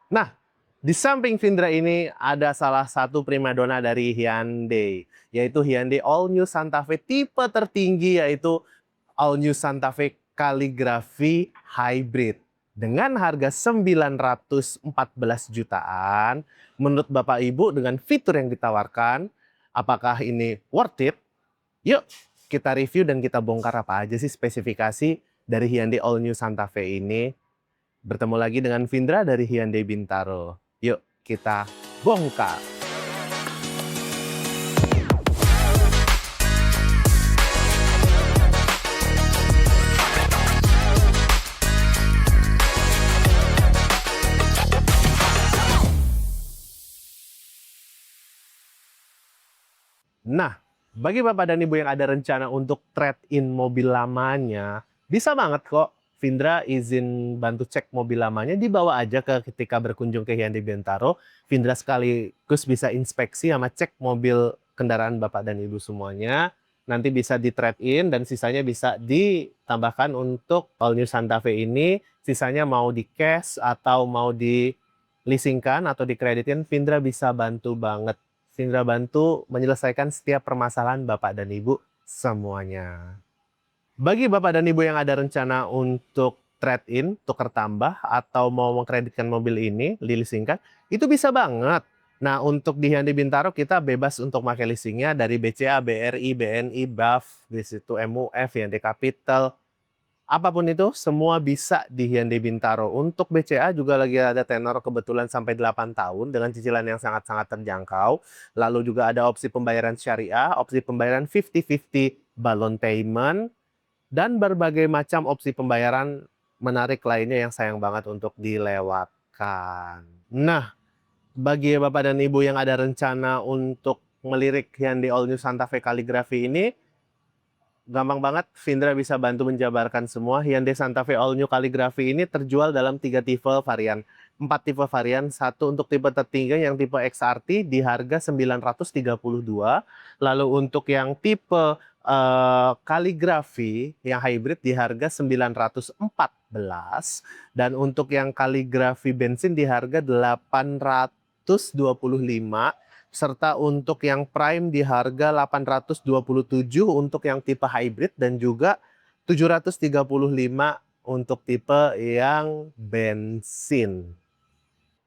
Nah, di samping Vindra ini ada salah satu primadona dari Hyundai, yaitu Hyundai All New Santa Fe tipe tertinggi, yaitu All New Santa Fe Calligraphy Hybrid. Dengan harga 914 jutaan, menurut Bapak Ibu dengan fitur yang ditawarkan, apakah ini worth it? Yuk, kita review dan kita bongkar apa aja sih spesifikasi dari Hyundai All New Santa Fe ini. Bertemu lagi dengan Vindra dari Hyundai Bintaro. Yuk, kita bongkar. Nah, bagi Bapak dan Ibu yang ada rencana untuk trade-in mobil lamanya, bisa banget kok Vindra izin bantu cek mobil lamanya, dibawa aja ketika berkunjung ke Hyundai Bintaro. Vindra sekaligus bisa inspeksi sama cek mobil kendaraan Bapak dan Ibu semuanya. Nanti bisa di trade-in dan sisanya bisa ditambahkan untuk All New Santa Fe ini. Sisanya mau di cash atau mau di leasingkan atau dikreditin, Vindra bisa bantu banget. Vindra bantu menyelesaikan setiap permasalahan Bapak dan Ibu semuanya. Bagi Bapak dan Ibu yang ada rencana untuk trade-in, tukar tambah, atau mau mengkreditkan mobil ini, leasingkan, itu bisa banget. Nah, untuk di Hyundai Bintaro kita bebas untuk pakai leasingnya dari BCA, BRI, BNI, BAF, di situ MUF, Hyundai Capital, apapun itu, semua bisa di Hyundai Bintaro. Untuk BCA juga lagi ada tenor kebetulan sampai 8 tahun dengan cicilan yang sangat-sangat terjangkau. Lalu juga ada opsi pembayaran syariah, opsi pembayaran 50-50 balloon payment, dan berbagai macam opsi pembayaran menarik lainnya yang sayang banget untuk dilewatkan. Nah, bagi Bapak dan Ibu yang ada rencana untuk melirik Hyundai All New Santa Fe Calligraphy ini, gampang banget, Vindra bisa bantu menjabarkan semua. Hyundai Santa Fe All New Calligraphy ini terjual dalam 3 tipe varian. 4 tipe varian, satu untuk tipe tertinggi yang tipe XRT di harga 932. Lalu untuk yang tipe kaligrafi yang hybrid di harga 914. Dan untuk yang kaligrafi bensin di harga 825. Serta untuk yang prime di harga 827 untuk yang tipe hybrid dan juga 735 untuk tipe yang bensin.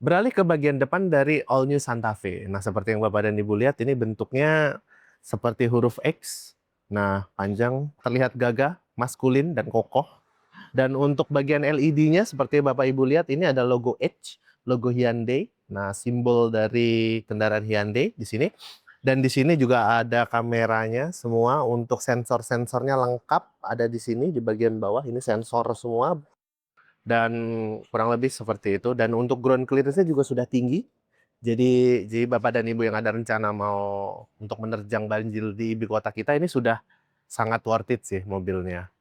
Beralih ke bagian depan dari All New Santa Fe. Nah, seperti yang Bapak dan Ibu lihat, ini bentuknya seperti huruf X. Nah, panjang, terlihat gagah, maskulin, dan kokoh. Dan untuk bagian LED-nya seperti Bapak Ibu lihat, ini ada logo H, logo Hyundai. Nah, simbol dari kendaraan Hyundai di sini. Dan di sini juga ada kameranya semua, untuk sensor-sensornya lengkap ada di sini di bagian bawah. Ini sensor semua dan kurang lebih seperti itu. Dan untuk ground clearance-nya juga sudah tinggi. Jadi Bapak dan Ibu yang ada rencana mau untuk menerjang banjir di ibu kota kita, ini sudah sangat worth it sih mobilnya.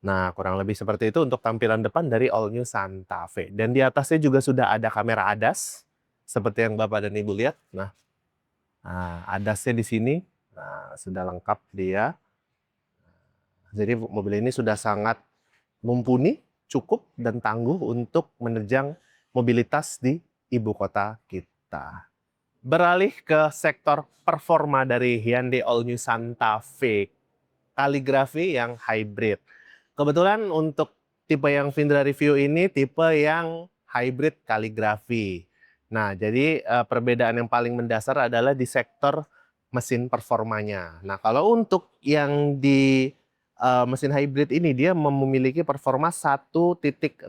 Nah, kurang lebih seperti itu untuk tampilan depan dari All New Santa Fe. Dan di atasnya juga sudah ada kamera ADAS, seperti yang Bapak dan Ibu lihat. Nah, ADAS-nya di sini, nah, sudah lengkap dia. Jadi mobil ini sudah sangat mumpuni, cukup, dan tangguh untuk menerjang mobilitas di ibu kota kita. Beralih ke sektor performa dari Hyundai All New Santa Fe Calligraphy yang hybrid. Kebetulan untuk tipe yang Vindra review ini tipe yang hybrid kaligrafi. Nah, jadi perbedaan yang paling mendasar adalah di sektor mesin performanya. Nah, kalau untuk yang di mesin hybrid ini, dia memiliki performa 1.6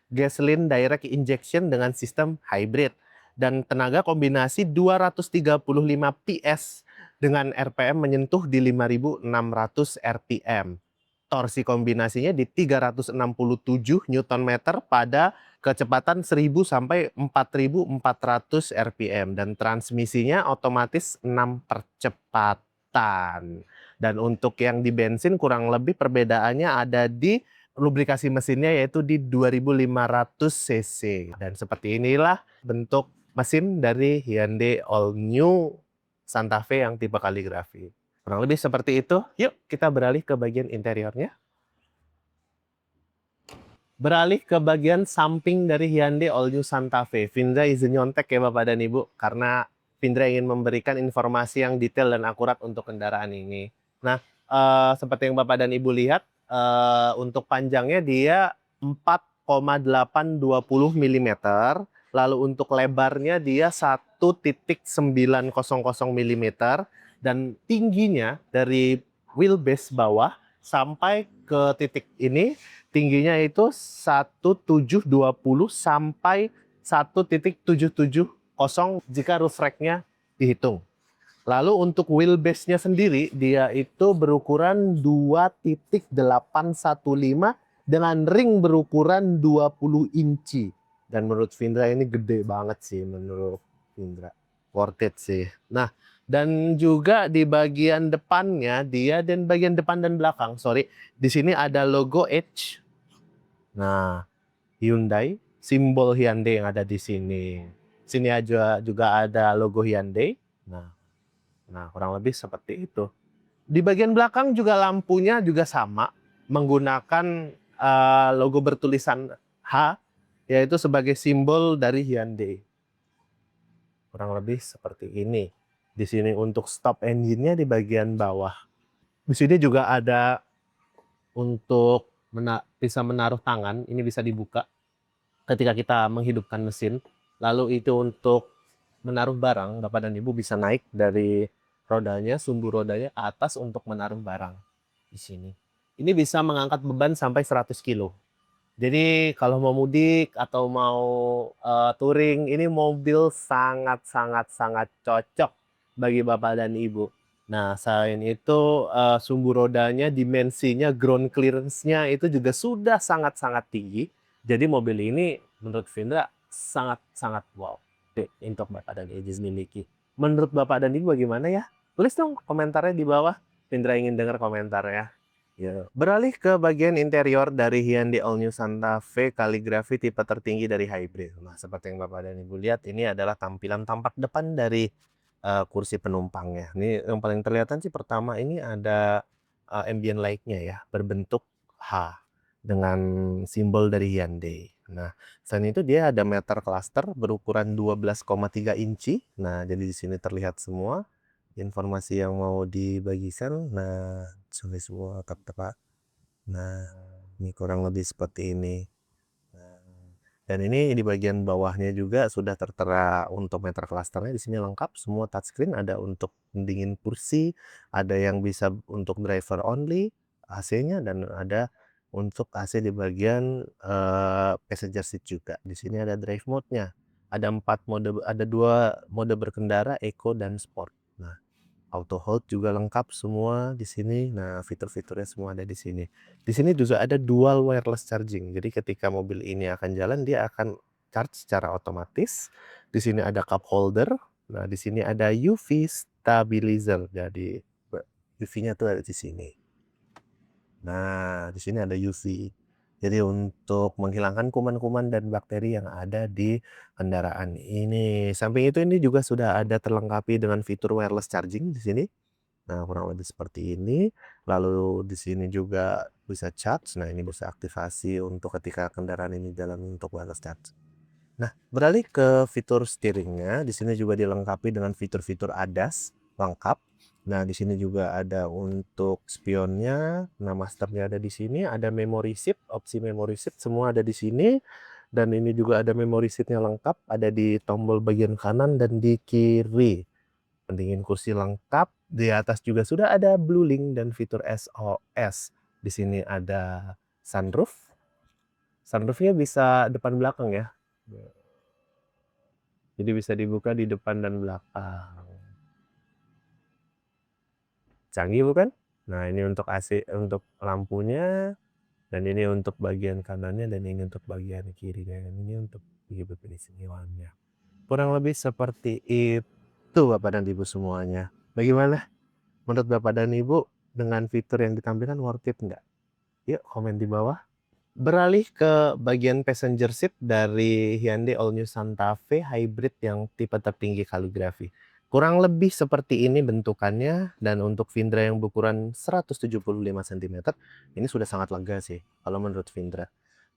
gasoline direct injection dengan sistem hybrid. Dan tenaga kombinasi 235 PS dengan RPM menyentuh di 5.600 RPM. Torsi kombinasinya di 367 Nm pada kecepatan 1000 sampai 4400 RPM dan transmisinya otomatis 6 percepatan. Dan untuk yang di bensin kurang lebih perbedaannya ada di lubrikasi mesinnya, yaitu di 2500 cc. Dan seperti inilah bentuk mesin dari Hyundai All New Santa Fe yang tipe kaligrafi. Kurang lebih seperti itu. Yuk kita beralih ke bagian interiornya. Beralih ke bagian samping dari Hyundai All New Santa Fe. Vindra izin nyontek ya Bapak dan Ibu, karena Vindra ingin memberikan informasi yang detail dan akurat untuk kendaraan ini. Nah, seperti yang Bapak dan Ibu lihat, untuk panjangnya dia 4,820 mm, lalu untuk lebarnya dia 1,900 mm, dan tingginya dari wheelbase bawah sampai ke titik ini, tingginya itu 1,720 sampai 1,770 jika roof rack-nya dihitung. Lalu untuk wheelbase-nya sendiri, dia itu berukuran 2,815 dengan ring berukuran 20 inci. Dan menurut Vindra ini gede banget sih menurut Vindra. Worth it sih. Nah, dan juga di bagian depannya dia, dan bagian depan dan belakang, sorry, di sini ada logo H. Nah, Hyundai, simbol Hyundai yang ada di sini. Sini aja juga ada logo Hyundai. Nah, kurang lebih seperti itu. Di bagian belakang juga lampunya juga sama, menggunakan logo bertulisan H, yaitu sebagai simbol dari Hyundai. Kurang lebih seperti ini. Di sini untuk stop engine-nya di bagian bawah. Di sini juga ada untuk bisa menaruh tangan, ini bisa dibuka ketika kita menghidupkan mesin. Lalu itu untuk menaruh barang, Bapak dan Ibu bisa naik dari rodanya, sumbu rodanya ke atas untuk menaruh barang di sini. Ini bisa mengangkat beban sampai 100 kilo. Jadi kalau mau mudik atau mau touring, ini mobil sangat cocok bagi Bapak dan Ibu. Nah, selain itu sumbu rodanya, dimensinya, ground clearance-nya itu juga sudah sangat tinggi. Jadi mobil ini menurut Vindra sangat wow untuk Bapak dan Ibu miliki. Menurut Bapak dan Ibu bagaimana ya? Tulis dong komentarnya di bawah. Vindra ingin dengar komentarnya. Ya. Beralih ke bagian interior dari Hyundai All New Santa Fe kaligrafi tipe tertinggi dari hybrid. Nah, seperti yang Bapak dan Ibu lihat, ini adalah tampilan tampak depan dari kursi penumpangnya. Ini yang paling terlihat sih pertama ini ada ambient light-nya ya, berbentuk H dengan simbol dari Hyundai. Nah, selain itu dia ada meter cluster berukuran 12,3 inci. Nah, jadi di sini terlihat semua informasi yang mau dibagikan. Nah, sudah semua tepat. Nah, ini kurang lebih seperti ini. Nah, dan ini di bagian bawahnya juga sudah tertera untuk meter clusternya. Di sini lengkap semua touchscreen, ada untuk pendingin kursi, ada yang bisa untuk driver only AC-nya, dan ada untuk AC di bagian passenger seat juga. Di sini ada drive mode-nya. Ada 4 mode, ada 2 mode berkendara, Eco dan Sport. Nah, auto hold juga lengkap semua di sini. Nah, fitur-fiturnya semua ada di sini. Di sini juga ada dual wireless charging. Jadi ketika mobil ini akan jalan, dia akan charge secara otomatis. Di sini ada cup holder. Nah, di sini ada UV stabilizer. Jadi UV-nya tuh ada di sini. Nah, di sini ada UV. Jadi untuk menghilangkan kuman-kuman dan bakteri yang ada di kendaraan ini. Samping itu ini juga sudah ada terlengkapi dengan fitur wireless charging di sini. Nah, kurang lebih seperti ini. Lalu di sini juga bisa charge. Nah, ini bisa aktivasi untuk ketika kendaraan ini jalan untuk wireless charge. Nah, beralih ke fitur steeringnya, di sini juga dilengkapi dengan fitur-fitur ADAS lengkap. Nah, di sini juga ada untuk spionnya. Nah, masternya ada di sini, ada memory seat, opsi memory seat semua ada di sini. Dan ini juga ada memory seatnya lengkap, ada di tombol bagian kanan dan di kiri. Pendingin kursi lengkap, di atas juga sudah ada Blue Link dan fitur SOS. Di sini ada sunroof. Sunroofnya bisa depan belakang ya. Jadi bisa dibuka di depan dan belakang. Canggih bukan? Nah, ini untuk AC, untuk lampunya, dan ini untuk bagian kanannya, dan ini untuk bagian kirinya, dan ini untuk penyewaannya. Kurang lebih seperti itu Bapak dan Ibu semuanya. Bagaimana menurut Bapak dan Ibu dengan fitur yang ditampilkan, worth it nggak? Yuk komen di bawah. Beralih ke bagian passenger seat dari Hyundai All New Santa Fe Hybrid yang tipe tertinggi kaligrafi. Kurang lebih seperti ini bentukannya, dan untuk Vindra yang berukuran 175 cm, ini sudah sangat lega sih kalau menurut Vindra.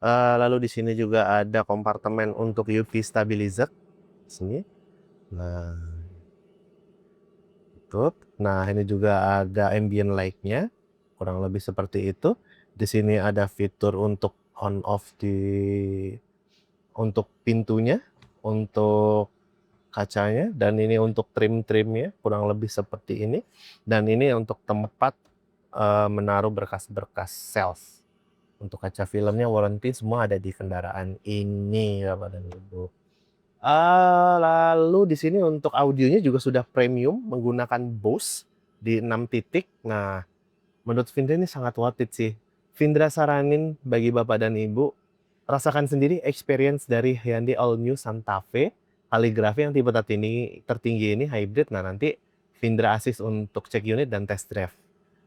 Lalu di sini juga ada kompartemen untuk UV stabilizer sini. Nah, tutup. Nah, ini juga ada ambient light-nya, kurang lebih seperti itu. Di sini ada fitur untuk on off untuk pintunya, untuk kacanya, dan ini untuk trim-trimnya kurang lebih seperti ini. Dan ini untuk tempat menaruh berkas-berkas sales. Untuk kaca filmnya warranty semua ada di kendaraan ini, Bapak dan Ibu. Lalu di sini untuk audionya juga sudah premium menggunakan Bose di 6 titik. Nah, menurut Vindra ini sangat worth it sih. Vindra saranin bagi Bapak dan Ibu, rasakan sendiri experience dari Hyundai All New Santa Fe Kaligrafi yang tipe tertinggi ini hybrid. Nah, nanti Vindra assist untuk cek unit dan test drive.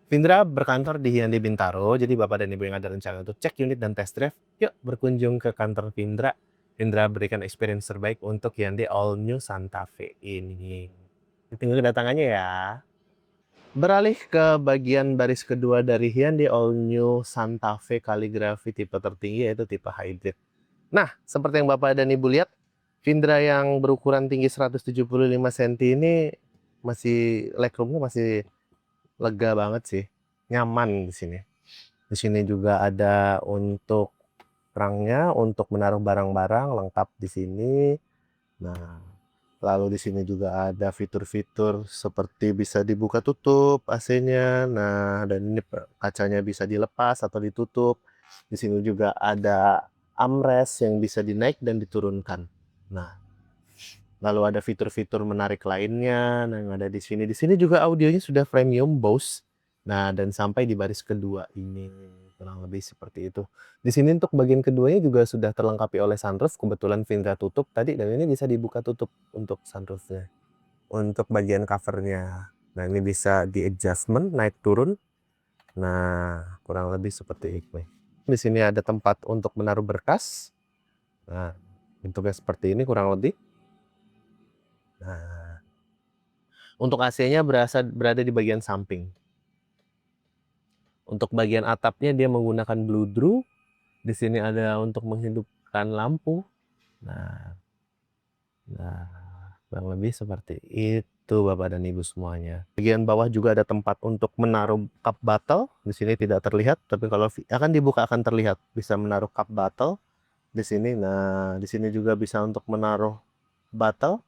Vindra berkantor di Hyundai Bintaro, jadi Bapak dan Ibu yang ada rencana untuk cek unit dan test drive, yuk berkunjung ke kantor Vindra. Vindra berikan experience terbaik untuk Hyundai All New Santa Fe ini. Ditunggu kedatangannya ya. Beralih ke bagian baris kedua dari Hyundai All New Santa Fe Kaligrafi tipe tertinggi, yaitu tipe hybrid. Nah, seperti yang Bapak dan Ibu lihat, Vindra yang berukuran tinggi 175 cm ini masih legroomnya masih lega banget sih, nyaman di sini. Di sini juga ada untuk rangnya untuk menaruh barang-barang lengkap di sini. Nah, lalu di sini juga ada fitur-fitur seperti bisa dibuka tutup AC-nya. Nah, dan ini kacanya bisa dilepas atau ditutup. Di sini juga ada armrest yang bisa dinaik dan diturunkan. Nah, lalu ada fitur-fitur menarik lainnya yang ada di sini. Di sini juga audionya sudah premium Bose. Nah, dan sampai di baris kedua ini kurang lebih seperti itu. Di sini untuk bagian keduanya juga sudah terlengkapi oleh sunroof. Kebetulan Vindra tutup tadi, dan ini bisa dibuka tutup untuk sunroofnya. Untuk bagian covernya, nah ini bisa di adjustment naik turun. Nah, kurang lebih seperti ini. Di sini ada tempat untuk menaruh berkas. Nah, bentuknya seperti ini kurang lebih. Nah, untuk AC-nya berada di bagian samping. Untuk bagian atapnya dia menggunakan bludru. Di sini ada untuk menghidupkan lampu. Nah, kurang lebih seperti itu Bapak dan Ibu semuanya. Bagian bawah juga ada tempat untuk menaruh cup bottle. Di sini tidak terlihat, tapi kalau akan dibuka akan terlihat. Bisa menaruh cup bottle di sini. Nah, di sini juga bisa untuk menaruh bottle,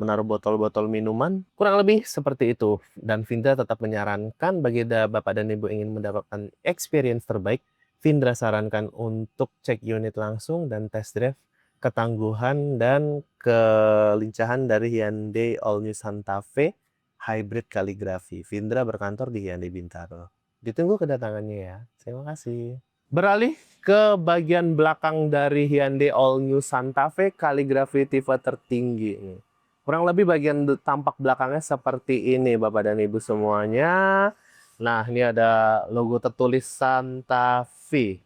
menaruh botol-botol minuman. Kurang lebih seperti itu. Dan Vindra tetap menyarankan bagi Bapak dan Ibu ingin mendapatkan experience terbaik, Vindra sarankan untuk cek unit langsung dan test drive ketangguhan dan kelincahan dari Hyundai All New Santa Fe Hybrid Kaligrafi. Vindra berkantor di Hyundai Bintaro. Ditunggu kedatangannya ya. Terima kasih. Beralih ke bagian belakang dari Hyundai All New Santa Fe Kaligrafi tipe tertinggi. Kurang lebih bagian tampak belakangnya seperti ini Bapak dan Ibu semuanya. Nah, ini ada logo tertulis Santa Fe.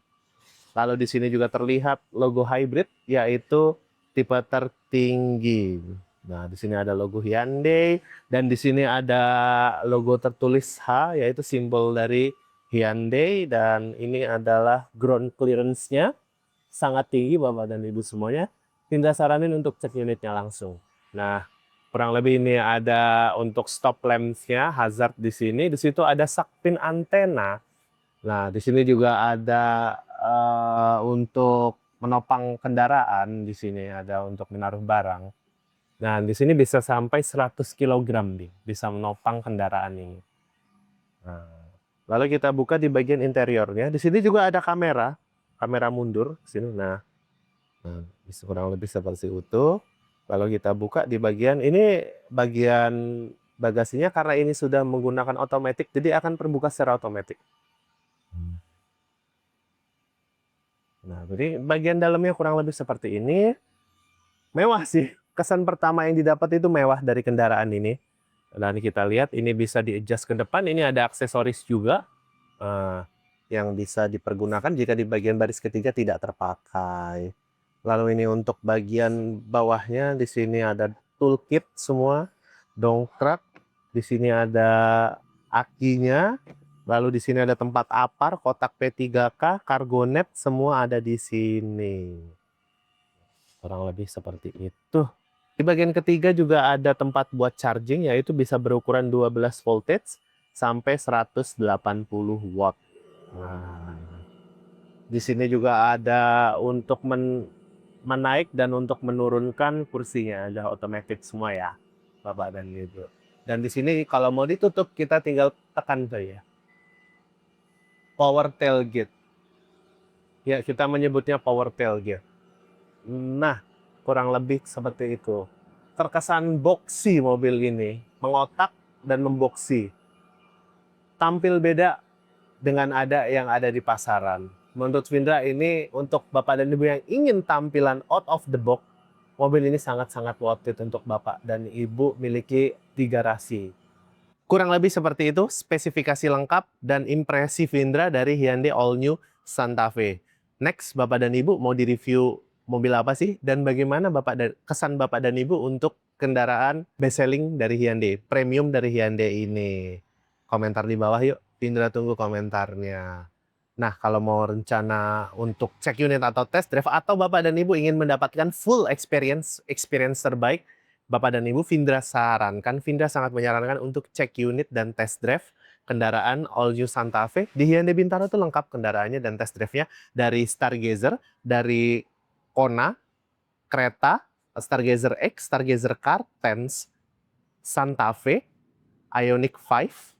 Lalu di sini juga terlihat logo hybrid, yaitu tipe tertinggi. Nah, di sini ada logo Hyundai, dan di sini ada logo tertulis H, yaitu simbol dari Hyundai, dan ini adalah ground clearance-nya sangat tinggi Bapak dan Ibu semuanya. Vindra saranin untuk cek unitnya langsung. Nah, kurang lebih ini ada untuk stop lamps-nya, hazard di sini. Di situ ada sakpin antena. Nah, di sini juga ada untuk menopang kendaraan. Di sini ada untuk menaruh barang. Nah, di sini bisa sampai 100 kg nih, bisa menopang kendaraan ini. Nah, lalu kita buka di bagian interiornya. Di sini juga ada kamera mundur di sini. Nah, bisa kurang lebih seperti itu. Lalu kita buka di bagian ini, bagian bagasinya karena ini sudah menggunakan otomatis, jadi akan terbuka secara otomatis. Nah, jadi bagian dalamnya kurang lebih seperti ini. Mewah sih. Kesan pertama yang didapat itu mewah dari kendaraan ini. Dan kita lihat ini bisa di-adjust ke depan. Ini ada aksesoris juga yang bisa dipergunakan jika di bagian baris ketiga tidak terpakai. Lalu ini untuk bagian bawahnya, di sini ada toolkit semua, dongkrak. Di sini ada akinya. Lalu di sini ada tempat apar, kotak P3K, Cargonet, semua ada di sini. Kurang lebih seperti itu. Di bagian ketiga juga ada tempat buat charging, yaitu bisa berukuran 12 voltage sampai 180 watt. Nah, di sini juga ada untuk menaik dan untuk menurunkan kursinya, ada otomatis semua ya, Bapak dan Ibu. Dan di sini kalau mau ditutup kita tinggal tekan saja. Power tailgate. Ya, kita menyebutnya power tailgate. Nah, kurang lebih seperti itu. Terkesan boxy mobil ini, mengotak dan memboxy. Tampil beda dengan yang ada di pasaran. Menurut Vindra ini untuk Bapak dan Ibu yang ingin tampilan out of the box, mobil ini sangat-sangat worth it untuk Bapak dan Ibu miliki di garasi. Kurang lebih seperti itu spesifikasi lengkap dan impresi Vindra dari Hyundai All New Santa Fe. Next, Bapak dan Ibu mau direview mobil apa sih? Dan bagaimana kesan Bapak dan Ibu untuk kendaraan best selling dari Hyundai, premium dari Hyundai ini? Komentar di bawah yuk, Vindra tunggu komentarnya. Nah, kalau mau rencana untuk cek unit atau test drive, atau Bapak dan Ibu ingin mendapatkan full experience terbaik, Bapak dan Ibu, Vindra sangat menyarankan untuk cek unit dan test drive kendaraan All New Santa Fe. Di Hyundai Bintaro itu lengkap kendaraannya dan test drive-nya dari Stargazer, dari Kona, Creta, Stargazer X, Stargazer Car, Tense, Santa Fe, Ioniq 5,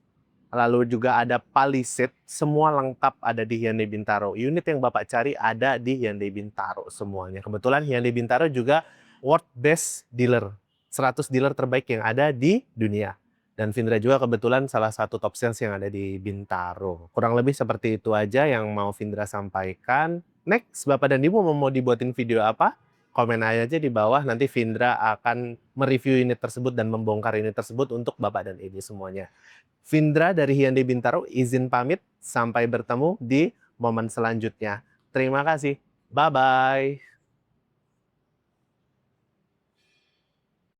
lalu juga ada Palisade, semua lengkap ada di Hyundai Bintaro. Unit yang Bapak cari ada di Hyundai Bintaro semuanya. Kebetulan Hyundai Bintaro juga World Best Dealer, 100 dealer terbaik yang ada di dunia. Dan Vindra juga kebetulan salah satu top sales yang ada di Bintaro. Kurang lebih seperti itu aja yang mau Vindra sampaikan. Next, Bapak dan Ibu mau dibuatin video apa? Komen aja di bawah, nanti Vindra akan mereview unit tersebut dan membongkar unit tersebut untuk Bapak dan Ibu semuanya. Vindra dari Hyundai Bintaro izin pamit, sampai bertemu di momen selanjutnya. Terima kasih. Bye-bye.